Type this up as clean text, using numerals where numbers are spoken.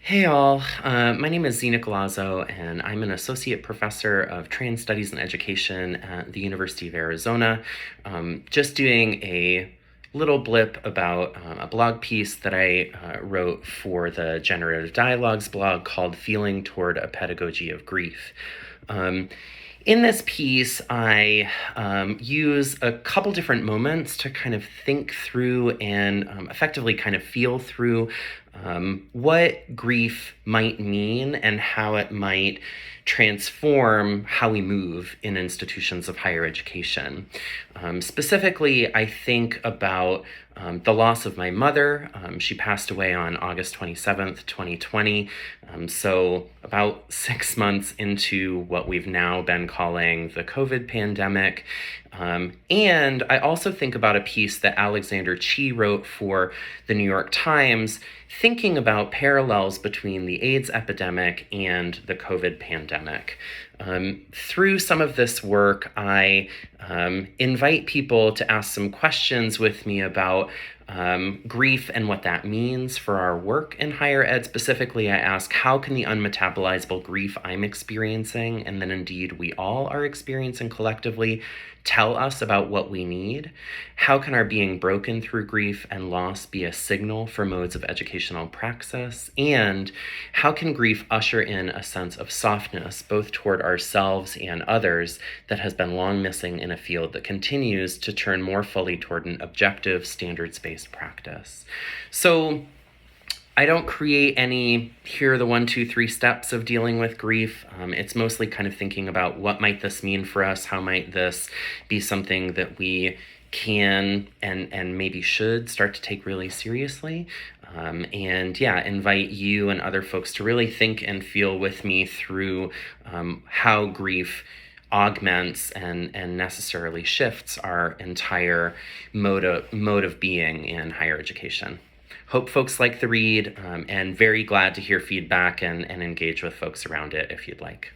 Hey all, my name is Nicolazzo, and I'm an associate professor of trans studies and education at the University of Arizona. Just doing a little blip about a blog piece that I wrote for the Generative Dialogues blog called Feeling Toward a Pedagogy of Grief. Um, in this piece, I use a couple different moments to kind of think through and effectively kind of feel through what grief might mean and how it might transform how we move in institutions of higher education. Specifically, I think about the loss of my mother. She passed away on August 27th, 2020. So about 6 months into what we've now been calling the COVID pandemic. And I also think about a piece that Alexander Chi wrote for the New York Times, thinking about parallels between the AIDS epidemic and the COVID pandemic. Through some of this work, I invite people to ask some questions with me about grief and what that means for our work in higher ed. Specifically, I ask, how can the unmetabolizable grief I'm experiencing, and then indeed we all are experiencing collectively, tell us about what we need? How can our being broken through grief and loss be a signal for modes of educational praxis? And how can grief usher in a sense of softness, both toward ourselves and others, that has been long missing in a field that continues to turn more fully toward an objective, standards-based practice? So I don't create any, here are the 1, 2, 3 steps of dealing with grief. It's mostly kind of thinking about what might this mean for us? How might this be something that we can and maybe should start to take really seriously? Invite you and other folks to really think and feel with me through how grief augments and necessarily shifts our entire mode of being in higher education. Hope folks like the read, and very glad to hear feedback and engage with folks around it if you'd like.